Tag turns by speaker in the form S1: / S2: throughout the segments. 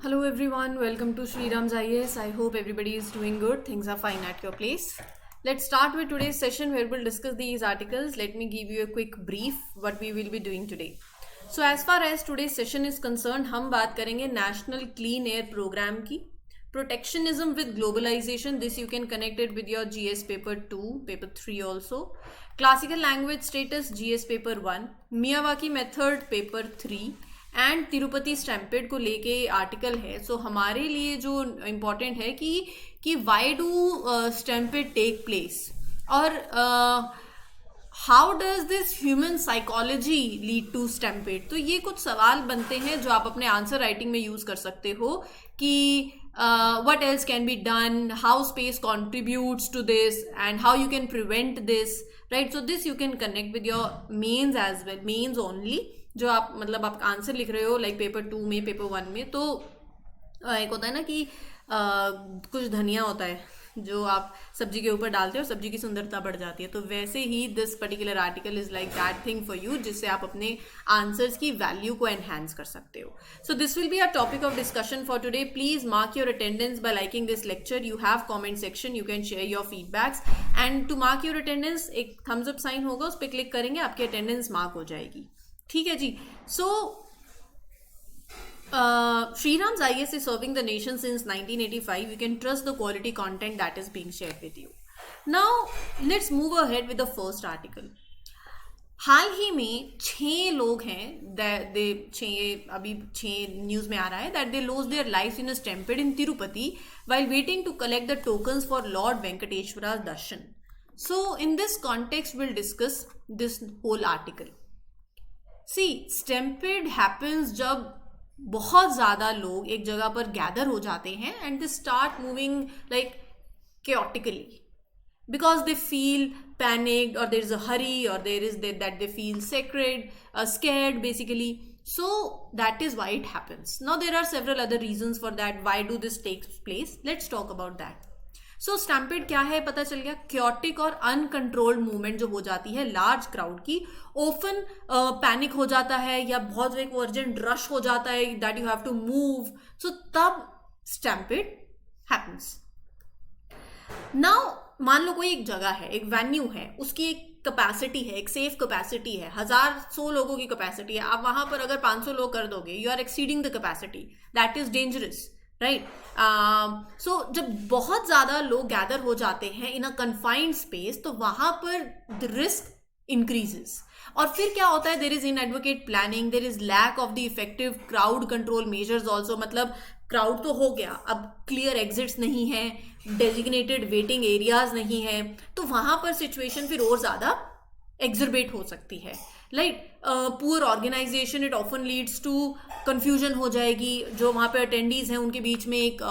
S1: Hello everyone, welcome to Sriram's IAS. I hope everybody is doing good. Things are fine at your place. Let's start with today's session where we'll discuss these articles. Let me give you a quick brief what we will be doing today. So as far as today's session is concerned, हम बात करेंगे National Clean Air Program की. Protectionism with globalization, this you can connect it with your GS paper 2, paper 3 also. Classical language status, GS paper 1. Miyawaki method, paper 3. And Tirupati stampede को लेके article है. सो हमारे लिए जो इम्पोर्टेंट है कि why do stampede take place और how does this human psychology lead to stampede. तो ये कुछ सवाल बनते हैं जो आप अपने आंसर राइटिंग में यूज कर सकते हो कि what else can be done, how space contributes to this and how you can prevent this, right? So this you can connect with your mains as well, mains only, जो आप मतलब आप answer लिख रहे हो लाइक पेपर 2 में, paper 1 में. तो एक होता है ना कि कुछ धनिया होता है जो आप सब्जी के ऊपर डालते हो और सब्जी की सुंदरता बढ़ जाती है. तो वैसे ही this particular article is like that thing for you, जिससे आप अपने आंसर्स की वैल्यू को एनहांस कर सकते हो. So this will be a topic of discussion for today. Please mark your attendance by liking this lecture. You have comment section, you can share your feedbacks and to mark your attendance एक thumbs up sign होगा, उस पर click करेंगे, आपकी attendance mark हो जाएगी. ठीक है जी. सो Shriram's IAS is serving the nation since 1985. You can trust the quality content that is being shared with you. Now, let's move ahead with the first article. हाल ही में 6 लोग हैं, अभी 6 न्यूज में आ रहा है that they lost their lives in a stampede in Tirupati while waiting to collect the tokens for Lord Venkateshwara's darshan. So, in this context, we'll discuss this whole article. See, stampede happens जब बहुत ज़्यादा लोग एक जगह पर gather हो जाते हैं and they start moving like chaotically because they feel panicked or there is a hurry or there is that they feel scared basically. So that is why it happens. Now there are several other reasons for that. Why do this takes place? Let's talk about that. So stampede क्या है पता चल गया. Chaotic और uncontrolled movement जो हो जाती है लार्ज क्राउड की, ओफन पैनिक हो जाता है या बहुत एक अर्जेंट रश हो जाता है that you have to move. So तब स्टैम्पेड हैपेंस. नाउ मान लो कोई एक जगह है, एक वेन्यू है, उसकी एक कैपेसिटी है, एक सेफ कैपेसिटी है, 1,000 लोगों की कैपेसिटी है. आप वहां पर अगर 500 लोग कर दोगे, you are exceeding the capacity. That is dangerous, right. So जब बहुत ज्यादा लोग गैदर हो जाते हैं इन अ कन्फाइंड स्पेस, तो वहां पर द रिस्क इंक्रीजेस. और फिर क्या होता है, there is inadequate planning, there is lack of the effective crowd control measures also. मतलब क्राउड तो हो गया, अब क्लियर एग्जिट्स नहीं है, डेजिग्नेटेड वेटिंग एरियाज नहीं है, तो वहां पर सिचुएशन फिर और ज्यादा एग्जर्बेट हो सकती है. Like poor organisation, it often leads to confusion हो जाएगी. जो वहाँ पे अटेंडीज हैं उनके बीच में एक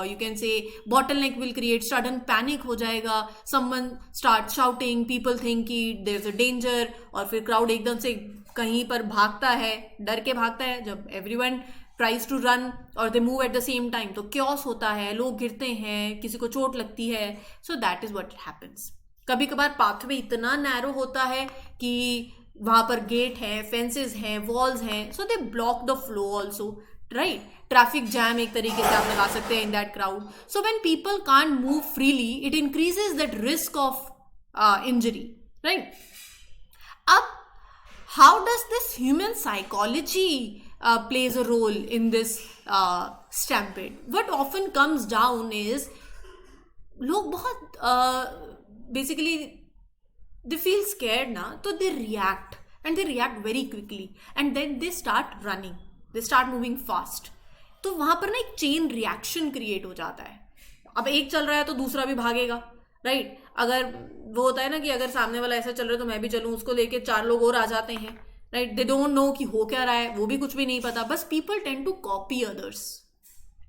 S1: you can say bottle NEC will create, sudden panic हो जाएगा. Someone start shouting, people think कि देयर इज अ डेंजर, और फिर क्राउड एकदम से कहीं पर भागता है, डर के भागता है. जब एवरीवन ट्राइज टू रन और they move at the same time, तो क्योस होता है, लोग गिरते हैं, किसी को चोट लगती है. So that is what happens. कभी कभार पाथवे इतना नैरो होता है कि वहां पर गेट है, फेंसेस हैं, वॉल्स हैं, so they block the flow also, right. Traffic jam एक तरीके से आप लगा सकते हैं in that crowd. So when people can't move freely, it increases that risk of injury, right. अब how does this human psychology plays a role in this stampede? What often comes down is लोग बहुत basically they feel scared ना, तो they react and they react very quickly and then they start running, they start moving fast. तो वहां पर ना एक chain reaction create हो जाता है. अब एक चल रहा है तो दूसरा भी भागेगा, राइट. अगर वो होता है ना कि अगर सामने वाला ऐसा चल रहा है तो मैं भी चलूं, उसको लेके 4 लोग और आ जाते हैं, राइट. दे डोंट नो कि हो क्या रहा है, वो भी कुछ भी नहीं पता. बस people tend to copy others,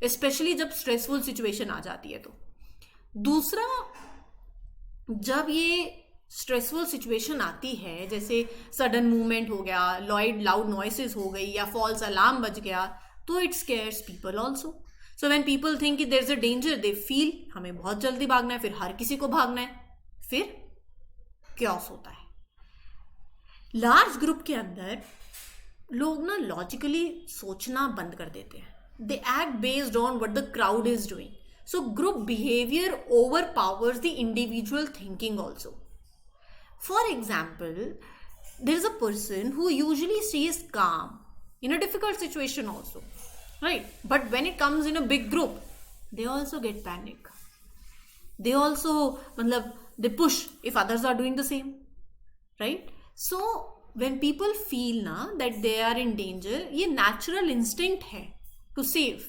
S1: specially जब स्ट्रेसफुल सिचुएशन आ जाती है. तो दूसरा, जब ये स्ट्रेसफुल सिचुएशन आती है, जैसे सडन मूवमेंट हो गया, लाउड नॉइसेस हो गई या फॉल्स अलार्म बज गया, तो it scares people also. So when people think there is a danger, they feel हमें बहुत जल्दी भागना है, फिर हर किसी को भागना है, फिर क्योस होता है. लार्ज ग्रुप के अंदर लोग ना लॉजिकली सोचना बंद कर देते हैं. they act based on what the crowd is doing. So group behavior overpowers the individual thinking also. For example, there is a person who usually stays calm in a difficult situation also, right? But when it comes in a big group, they also get panic. They also matlab, they push if others are doing the same, right? So when people feel na that they are in danger, ये natural instinct है to save,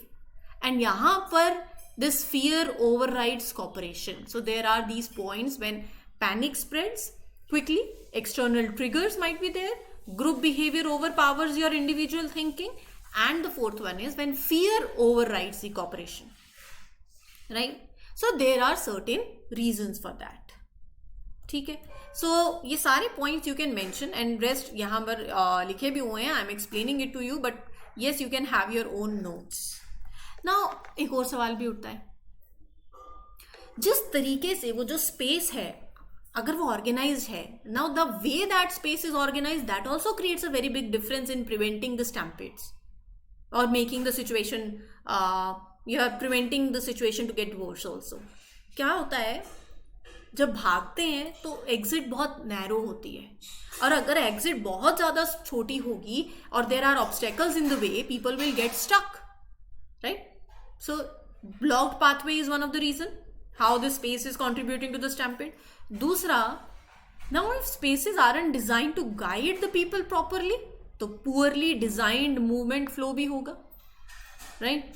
S1: and यहाँ पर this fear overrides cooperation. So there are these points when panic spreads quickly, external triggers might be there, group behavior overpowers your individual thinking, and the fourth one is when fear overrides the cooperation, right? So there are certain reasons for that. ठीक है, so ये सारे points you can mention and rest यहाँ पर लिखे भी हुए हैं. I am explaining it to you, but yes you can have your own notes. Now एक और सवाल भी उठता है, जिस तरीके से वो जो स्पेस है अगर वो ऑर्गेनाइज्ड है, now the way that space is organised that also creates a very big difference in preventing the stampedes और making the situation, you are preventing the situation to get worse also. क्या होता है, जब भागते हैं तो exit बहुत narrow होती है, और अगर एग्जिट बहुत ज़्यादा छोटी होगी और there are obstacles in the way, people will get stuck, right? So blocked pathway is one of the reason how this space is contributing to the stampede. दूसरा, now if spaces aren't design to guide the people properly, तो poorly designed movement flow भी होगा, राइट?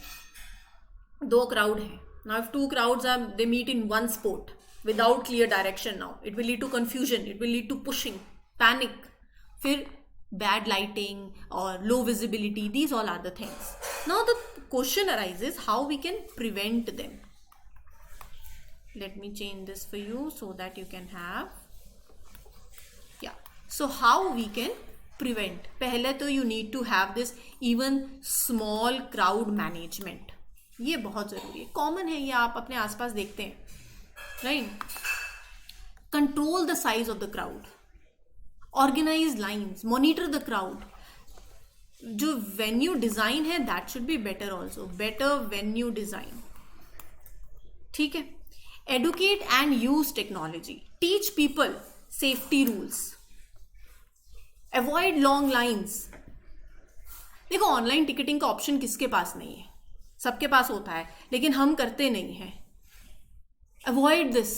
S1: दो crowd है, now if two crowds are they meet in one spot without clear direction, now it will lead to confusion, it will lead to pushing, panic, फिर bad lighting or low visibility, these all are the things. Now the question arises how we can prevent them. Let me change this for you so that you can have, yeah, so how we can prevent. पहले तो you need to have this even small crowd management, ये बहुत ज़रूरी है, common है ये, आप अपने आसपास देखते हैं, right? Control the size of the crowd, organize lines, monitor the crowd. जो venue design है that should be better also, better venue design. ठीक है? Educate and use technology, teach people safety rules, avoid long lines. देखो online ticketing का option किसके पास नहीं है, सबके पास होता है, लेकिन हम करते नहीं हैं. अवॉइड दिस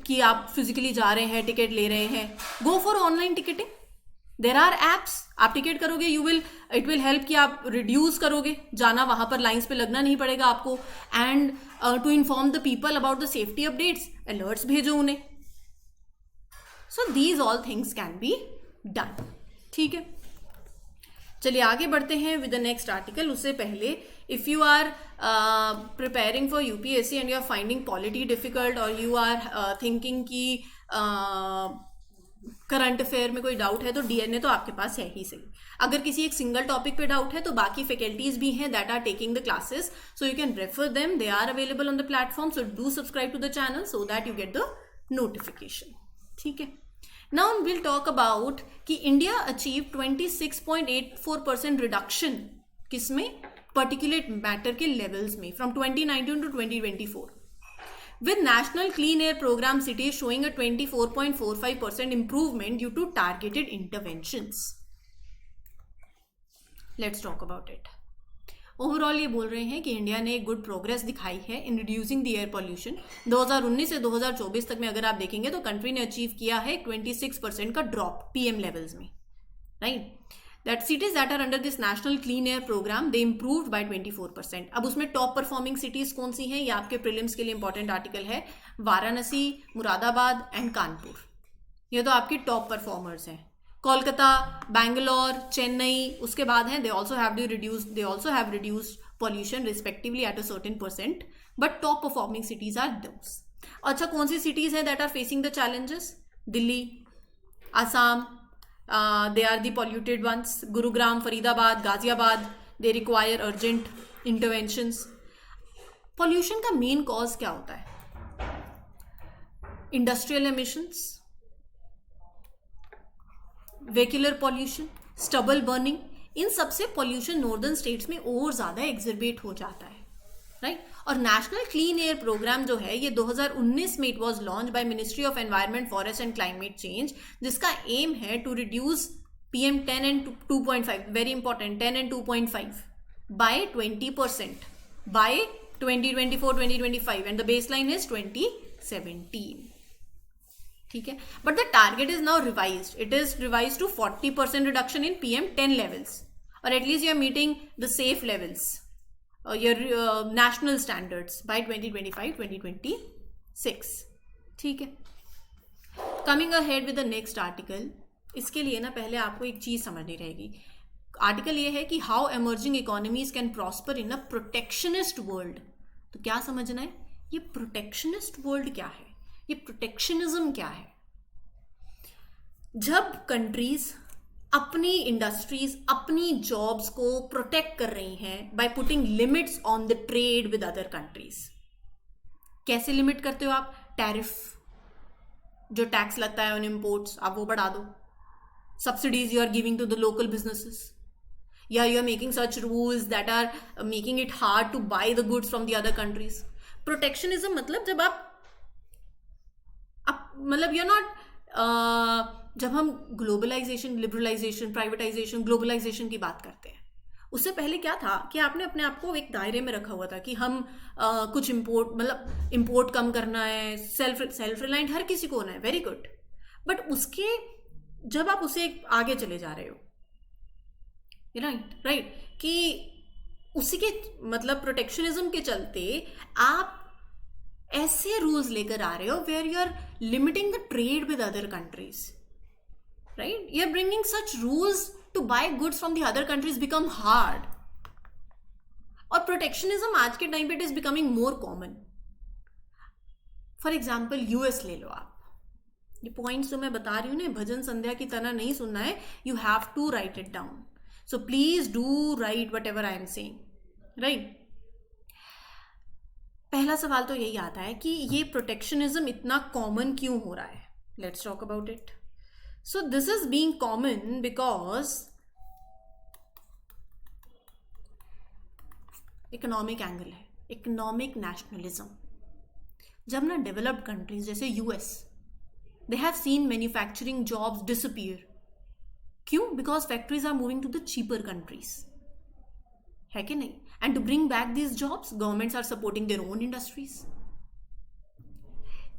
S1: कि आप फिजिकली जा रहे हैं, टिकट ले रहे हैं, go for online ticketing. There are apps, आप टिकट करोगे, इट विल हेल्प कि आप रिड्यूस करोगे जाना, वहां पर लाइंस पे लगना नहीं पड़ेगा आपको. And to inform the people about the safety updates, alerts भेजो उन्हें. So these all things can be done. ठीक है, चलिए आगे बढ़ते हैं विद द नेक्स्ट आर्टिकल. उससे पहले, if you are preparing for UPSC and you are finding polity difficult, और you are thinking कि करंट अफेयर में कोई डाउट है, तो DNA तो आपके पास है ही सही. अगर किसी एक सिंगल टॉपिक पे डाउट है तो बाकी फैकल्टीज भी हैं that are taking the classes, so you can refer them, they are available on the platform. So do subscribe to the channel so that you get the notification. ठीक है, now will talk about कि India achieve 26.84% reduction किसमें, particulate matter के levels में from 2019 to 2024, with national clean air program cities showing a 24.45% improvement due to targeted interventions. Let's talk about it. Overall ये बोल रहे हैं कि इंडिया ने एक गुड प्रोग्रेस दिखाई है in reducing the air pollution. 2019 से 2024 तक में अगर आप देखेंगे तो कंट्री ने अचीव किया है 26% का ड्रॉप PM लेवल्स में, right? That cities that are under this national clean air program, they improved by 24%. अब उसमें टॉप परफॉर्मिंग सिटीज कौन सी हैं, ये आपके प्रीलिम्स के लिए इंपॉर्टेंट आर्टिकल है. वाराणसी, मुरादाबाद एंड कानपुर, ये तो आपकी टॉप परफॉर्मर्स हैं. कोलकाता, बैंगलोर, चेन्नई उसके बाद हैं. they also have reduced pollution respectively at a certain percent, but top performing cities are those. अच्छा, कौन सी सिटीज हैं that are facing the challenges? Delhi, Assam, they are the polluted ones. Gurugram, Faridabad, Ghaziabad, they require urgent interventions. Pollution का main cause क्या होता है? Industrial emissions, vehicular pollution, stubble burning, इन सबसे pollution northern states में और ज़्यादा एग्जर्बेट हो जाता है, राइट। और नेशनल क्लीन एयर प्रोग्राम जो है ये 2019 में it was launch by ministry of environment, forest and climate change, जिसका एम है to reduce PM10 and 2.5, very important, 10 and 2.5 by 20% by 2024-2025 and the baseline is 2017, ठीक है। But the target is now revised, it is revised to 40% reduction in PM10 levels, और at least you are meeting the safe levels, your national standards by 2025-2026, ठीक है। Coming ahead with the next article, इसके लिए ना पहले आपको एक चीज समझनी रहेगी। आर्टिकल ये है कि how emerging economies can prosper in a protectionist world. तो क्या समझना है, ये प्रोटेक्शनिस्ट वर्ल्ड क्या है, ये प्रोटेक्शनिज्म क्या है। जब कंट्रीज अपनी इंडस्ट्रीज, अपनी जॉब्स को प्रोटेक्ट कर रही हैं by putting limits on the trade with other countries. कैसे लिमिट करते हो आप, टैरिफ, जो टैक्स लगता है ऑन इंपोर्ट्स आप वो बढ़ा दो, subsidies you are giving to the local businesses, या you are making such rules that are making it hard to buy the goods from the other countries. Protectionism मतलब जब आप मतलब यू आर नॉट, जब हम ग्लोबलाइजेशन, लिबरलाइजेशन, प्राइवेटाइजेशन, ग्लोबलाइजेशन की बात करते हैं, उससे पहले क्या था कि आपने अपने आप को एक दायरे में रखा हुआ था कि हम कुछ इम्पोर्ट, मतलब इम्पोर्ट कम करना है, सेल्फ रिलायंट हर किसी को होना है, वेरी गुड। बट उसके जब आप उसे आगे चले जा रहे हो, राइट, कि उसी के मतलब प्रोटेक्शनिज्म के चलते आप ऐसे रूल्स लेकर आ रहे हो where you are limiting the trade with other countries, right? You're bringing such rules to buy goods from the other countries become hard. और protectionism आज के टाइम पे it is becoming more common. For example, US ले लो आप, ये points जो मैं बता रही हूँ ना भजन संध्या की तरह नहीं सुनना है, you have to write it down. So please do write whatever I am saying, right? पहला सवाल तो यही आता है कि ये प्रोटेक्शनिज्म इतना कॉमन क्यों हो रहा है। Let's talk about it. So this is being common because economic angle है, इकोनॉमिक नेशनलिज्म। जब ना डेवलप्ड कंट्रीज जैसे US, they have seen manufacturing jobs disappear. क्यों? Because factories are moving to the cheaper countries, है कि नहीं? And to bring back these jobs governments are supporting their own industries.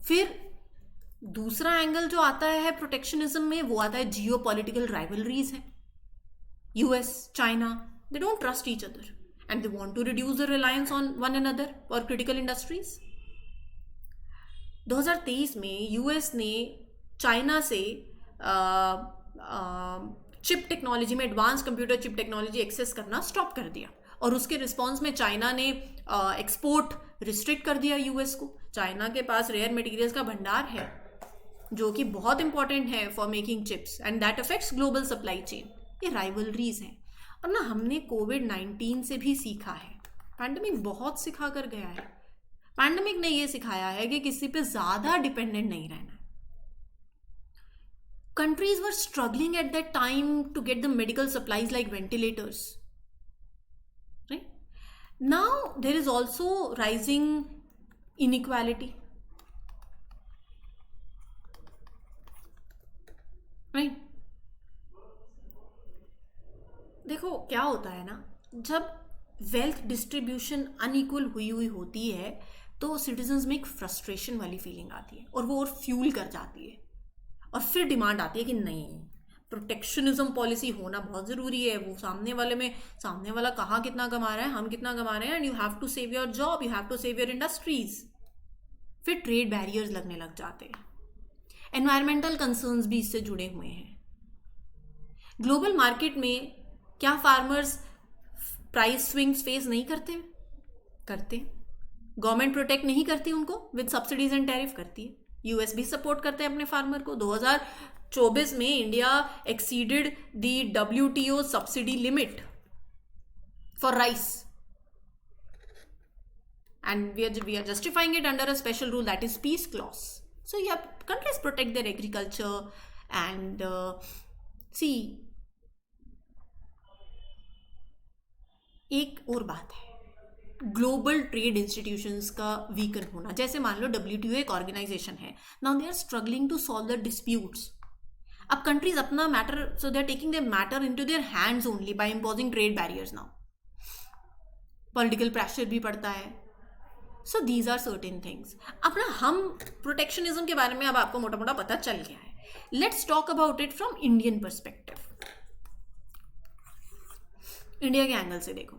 S1: फिर दूसरा angle जो आता है प्रोटेक्शनिज्म में, वो आता है जियो पॉलिटिकल राइवलरीज है। US, China, they don't trust each other and they want to reduce the reliance on one another for critical industries. 2023 में US ने चाइना से चिप टेक्नोलॉजी में, advance computer chip technology access करना stop कर दिया, और उसके रिस्पॉन्स में चाइना ने एक्सपोर्ट रिस्ट्रिक्ट कर दिया US को। चाइना के पास रेयर मटेरियल्स का भंडार है जो कि बहुत इंपॉर्टेंट है for making chips, and that affects global supply chain. ये राइवलरीज हैं। और ना हमने कोविड-19 से भी सीखा है, पैंडेमिक बहुत सिखा कर गया है। पैंडेमिक ने ये सिखाया है कि किसी पे ज्यादा डिपेंडेंट नहीं रहना। Countries were struggling at that time to get the medical supplies like ventilators, right? Now there is also rising inequality, right? देखो क्या होता है ना, जब वेल्थ डिस्ट्रीब्यूशन अनइक्वल हुई होती है तो सिटीजन्स में एक फ्रस्ट्रेशन वाली फीलिंग आती है, और वो और फ्यूल कर जाती है, और फिर डिमांड आती है कि नहीं, प्रोटेक्शनिज्म पॉलिसी होना बहुत ज़रूरी है। वो सामने वाला कहाँ कितना कमा रहा है, हम कितना कमा रहे हैं, and you have to save your job, you have to save your industries. फिर ट्रेड बैरियर्स लगने लग जाते हैं। एनवायरमेंटल कंसर्न्स भी इससे जुड़े हुए हैं। ग्लोबल मार्केट में क्या फार्मर्स प्राइस स्विंग्स फेस नहीं करते? गवर्नमेंट प्रोटेक्ट नहीं करती उनको विद सब्सिडीज एंड टैरिफ? करती है। US भी सपोर्ट करते हैं अपने फार्मर को। 2024 में India exceeded the WTO subsidy limit for rice, and we are justifying it under a special rule, that is peace clause. So या countries protect their agriculture and see एक और बात है, ग्लोबल ट्रेड इंस्टीट्यूशंस का weaken होना। जैसे मान लो WTO एक ऑर्गेनाइजेशन है, now they are struggling to solve the disputes. अब कंट्रीज अपना matter, so they are taking their matter into their hands only by imposing trade barriers. Now political pressure भी पड़ता है। So these are certain things. अब ना हम protectionism के बारे में अब आपको मोटा मोटा पता चल गया है। Let's talk about it from Indian perspective. India के एंगल से देखो,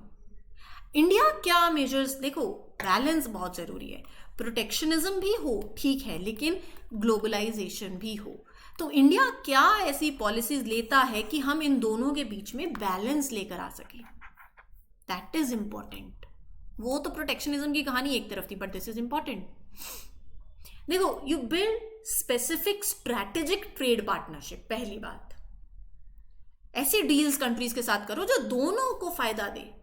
S1: इंडिया क्या मेजर्स, देखो बैलेंस बहुत जरूरी है। प्रोटेक्शनिज्म भी हो ठीक है, लेकिन ग्लोबलाइजेशन भी हो। तो इंडिया क्या ऐसी पॉलिसीज लेता है कि हम इन दोनों के बीच में बैलेंस लेकर आ सके, दैट इज इंपॉर्टेंट। वो तो प्रोटेक्शनिज्म की कहानी एक तरफ थी, बट दिस इज इंपॉर्टेंट। देखो, you build specific strategic trade partnership. पहली बात, ऐसी डील्स कंट्रीज के साथ करो जो दोनों को फायदा दे,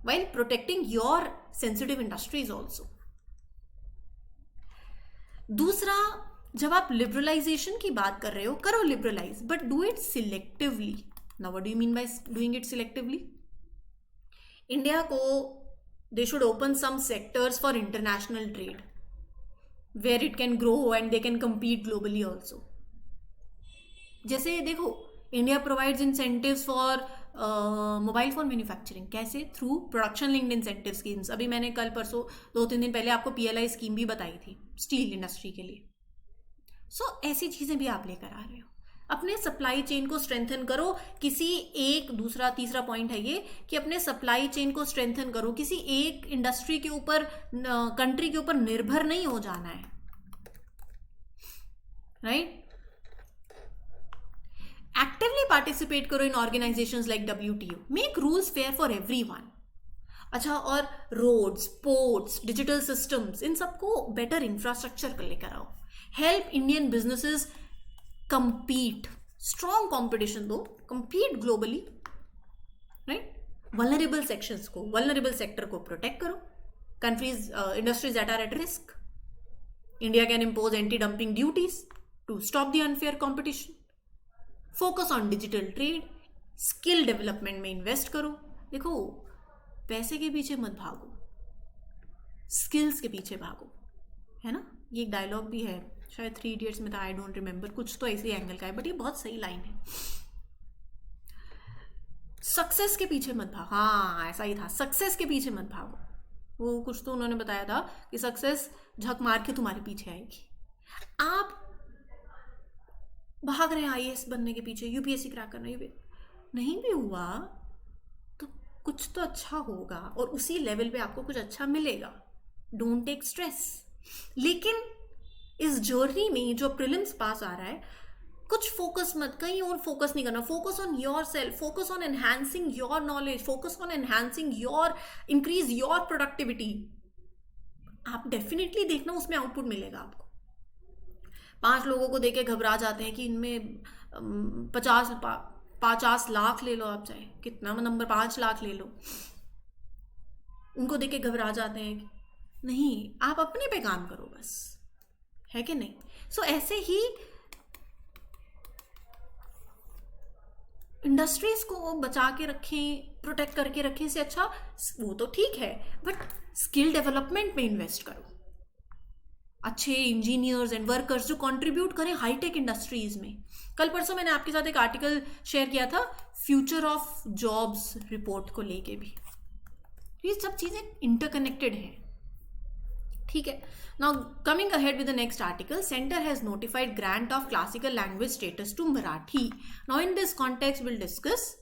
S1: while protecting your sensitive industries also. दूसरा, जब आप लिबरलाइजेशन की बात कर रहे हो, करो liberalise, but do it selectively. Now what do you mean by doing it selectively? India को they should open some sectors for international trade where it can grow and they can compete globally also. जैसे देखो, India provides incentives for mobile phone manufacturing. कैसे? Through production linked incentive schemes. अभी मैंने कल परसों 2-3 दिन पहले आपको PLI स्कीम भी बताई थी स्टील इंडस्ट्री के लिए। सो ऐसी चीज़ें भी आप लेकर आ रहे हो। अपने सप्लाई चेन को स्ट्रेंथन करो। किसी एक, दूसरा तीसरा पॉइंट है ये कि अपने सप्लाई चेन को स्ट्रेंथन करो। किसी एक इंडस्ट्री के ऊपर, कंट्री के ऊपर निर्भर नहीं हो जाना है, राइट? एक्टिवली पार्टिसिपेट करो in organisations like WTO। Make rules fair for everyone. अच्छा, और रोड्स, पोर्ट्स, डिजिटल सिस्टम्स, इन सबको बेटर इंफ्रास्ट्रक्चर कर लेकर आओ। Help Indian businesses compete, strong competition दो, compete globally, right? Vulnerable sections को, vulnerable sector को protect करो। Countries, industries that are at risk, India can impose anti-dumping duties to stop the unfair competition. Focus on digital trade, skill development में invest करो। देखो, पैसे के पीछे मत भागो, स्किल्स के पीछे भागो, है ना? ये एक डायलॉग भी है, शायद 3 इडियट्स में था, आई डोंट रिमेंबर, कुछ तो ऐसे एंगल का है, बट ये बहुत सही लाइन है। सक्सेस के पीछे मत भागो। हाँ, ऐसा ही था, सक्सेस के पीछे मत भागो। वो कुछ तो उन्होंने बताया था कि सक्सेस झक मार के तुम्हारे पीछे आएगी। आप भाग रहे हैं IAS बनने के पीछे, UPSC क्रैक करना, नहीं भी हुआ तो कुछ तो अच्छा होगा और उसी लेवल पे आपको कुछ अच्छा मिलेगा। Don't take stress. लेकिन इस जर्नी में जो प्रीलिम्स पास आ रहा है, कुछ फोकस मत, कहीं और फोकस नहीं करना। Focus on your self, focus on enhancing your knowledge, focus on enhancing your, increase your productivity. आप डेफिनेटली देखना उसमें आउटपुट मिलेगा आपको। 5 लोगों को देके घबरा जाते हैं कि इनमें 50 लाख ले लो, आप चाहे कितना नंबर 5 लाख ले लो, उनको देके घबरा जाते हैं कि नहीं, आप अपने पे काम करो बस, है कि नहीं? सो ऐसे ही इंडस्ट्रीज को बचा के रखें, प्रोटेक्ट करके रखें, इससे अच्छा वो तो ठीक है, बट स्किल डेवलपमेंट में इन्वेस्ट करो। अच्छे इंजीनियर्स एंड वर्कर्स जो कंट्रीब्यूट करें हाईटेक इंडस्ट्रीज में। कल परसों मैंने आपके साथ एक आर्टिकल शेयर किया था फ्यूचर ऑफ जॉब्स रिपोर्ट को लेके भी। ये सब चीजें इंटरकनेक्टेड हैं, ठीक है? Now coming ahead with the next article, centre has notified grant of classical language status to Marathi. Now in this context will discuss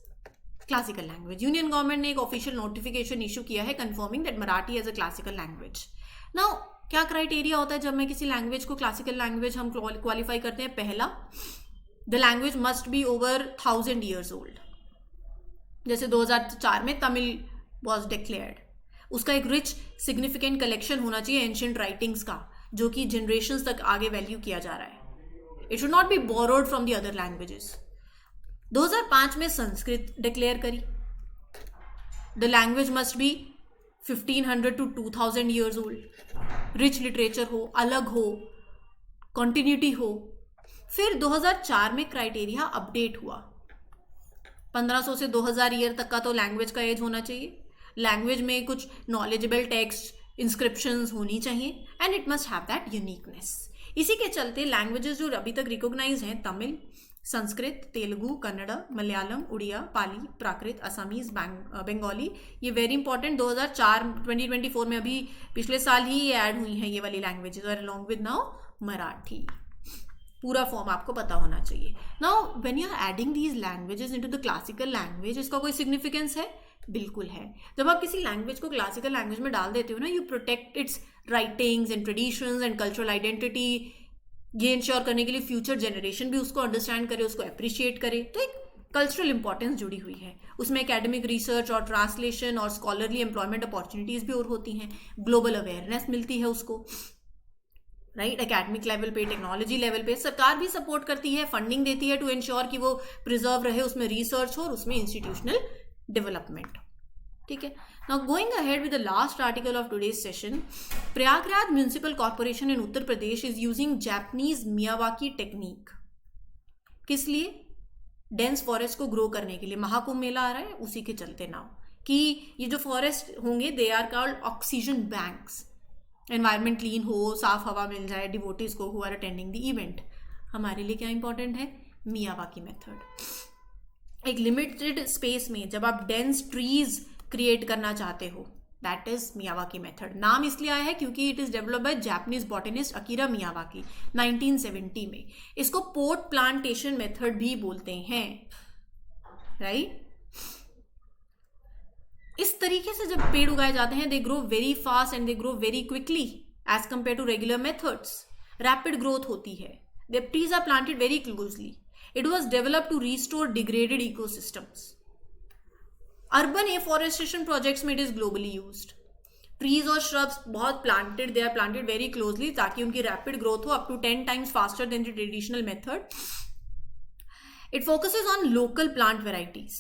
S1: classical language. Union government ने एक ऑफिशियल नोटिफिकेशन इशू किया है confirming that Marathi as a classical language. Now क्या criteria होता है जब मैं किसी लैंग्वेज को क्लासिकल लैंग्वेज हम क्वालिफाई करते हैं? पहला, the language must be over 1000 years old. जैसे 2004 में तमिल वॉज डिक्लेयर्ड। उसका एक रिच सिग्निफिकेंट कलेक्शन होना चाहिए एंशियंट राइटिंग्स का, जो कि जनरेशंस तक आगे वैल्यू किया जा रहा है। It should not be borrowed from the other languages. 2005 में संस्कृत डिक्लेयर करी। The language must be 1500 to 2000 years old. Rich literature हो, अलग हो, कॉन्टिन्यूटी हो। फिर 2004 में क्राइटेरिया अपडेट हुआ। 1500 से 2000 ईयर तक का तो लैंग्वेज का एज होना चाहिए। लैंग्वेज में कुछ नॉलेजेबल टेक्स्ट, इंस्क्रिप्शंस होनी चाहिए and it must have that uniqueness. इसी के चलते लैंग्वेजेस जो अभी तक रिकॉग्नाइज हैं, तमिल, संस्कृत, तेलुगु, कन्नड़, मलयालम, उड़िया, पाली, प्राकृत, असमीज, बंगाली, ये वेरी इंपॉर्टेंट 2024 में अभी पिछले साल ही ये ऐड हुई हैं ये वाली लैंग्वेजेस, और अलॉन्ग विद नाउ मराठी। पूरा फॉर्म आपको पता होना चाहिए। Now when you are adding these languages into the classical language, इसका कोई सिग्निफिकेंस है? बिल्कुल है। जब आप किसी लैंग्वेज को क्लासिकल लैंग्वेज में डाल देते हो ना, you protect it's writings and traditions and cultural identity. ये इंश्योर करने के लिए फ्यूचर जनरेशन भी उसको अंडरस्टैंड करे, उसको अप्रिशिएट करे, तो एक कल्चरल इंपॉर्टेंस जुड़ी हुई है उसमें। एकेडमिक रिसर्च और ट्रांसलेशन और स्कॉलरली एम्प्लॉयमेंट अपॉर्चुनिटीज भी और होती हैं, ग्लोबल अवेयरनेस मिलती है उसको, राइट। एकेडमिक लेवल पे, टेक्नोलॉजी लेवल पे सरकार भी सपोर्ट करती है, फंडिंग देती है टू इंश्योर कि वो प्रिजर्व रहे, उसमें रिसर्च हो और उसमें इंस्टीट्यूशनल डेवलपमेंट। ठीक है। Now going ahead with the last article of today's session, Prayagraj municipal corporation in Uttar Pradesh is using Japanese Miyawaki technique. किस लिए? डेंस फॉरेस्ट को ग्रो करने के लिए। महाकुंभ मेला आ रहा है, उसी के चलते नाउ कि ये जो फॉरेस्ट होंगे they are called oxygen banks. Environment clean हो, साफ हवा मिल जाए डिवोटीज को who are attending the event. हमारे लिए क्या इंपॉर्टेंट है? Miyawaki method. एक लिमिटेड स्पेस में जब आप डेंस ट्रीज क्रिएट करना चाहते हो, दैट इज मियावाकी मेथड। नाम इसलिए आया है क्योंकि it is developed by Japanese botanist Akira Miyawaki 1970 में। इसको पोर्ट प्लांटेशन मेथड भी बोलते हैं, राइट। इस तरीके से जब पेड़ उगाए जाते हैं, they grow very fast and they grow very quickly as compare to regular methods. Rapid growth होती है। The trees are planted very closely. It was developed to restore degraded ecosystems. Urban afforestation projects में it is globally used. Trees और shrubs बहुत planted, they are planted very closely ताकि उनकी rapid growth हो, up to 10 times faster than the traditional method. It focuses on local plant varieties,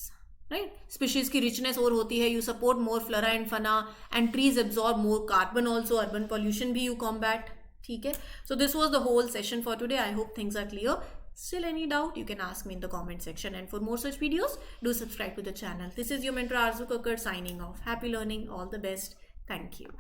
S1: right. Species की richness और होती है, you support more flora and fauna and trees absorb more carbon also, urban pollution भी you combat. ठीक है। So this was the whole session for today. I hope things are clear. Still any doubt, you can ask me in the comment section, and for more such videos, do subscribe to the channel. This is your mentor Arzu Kakkar signing off. Happy learning, all the best. Thank you.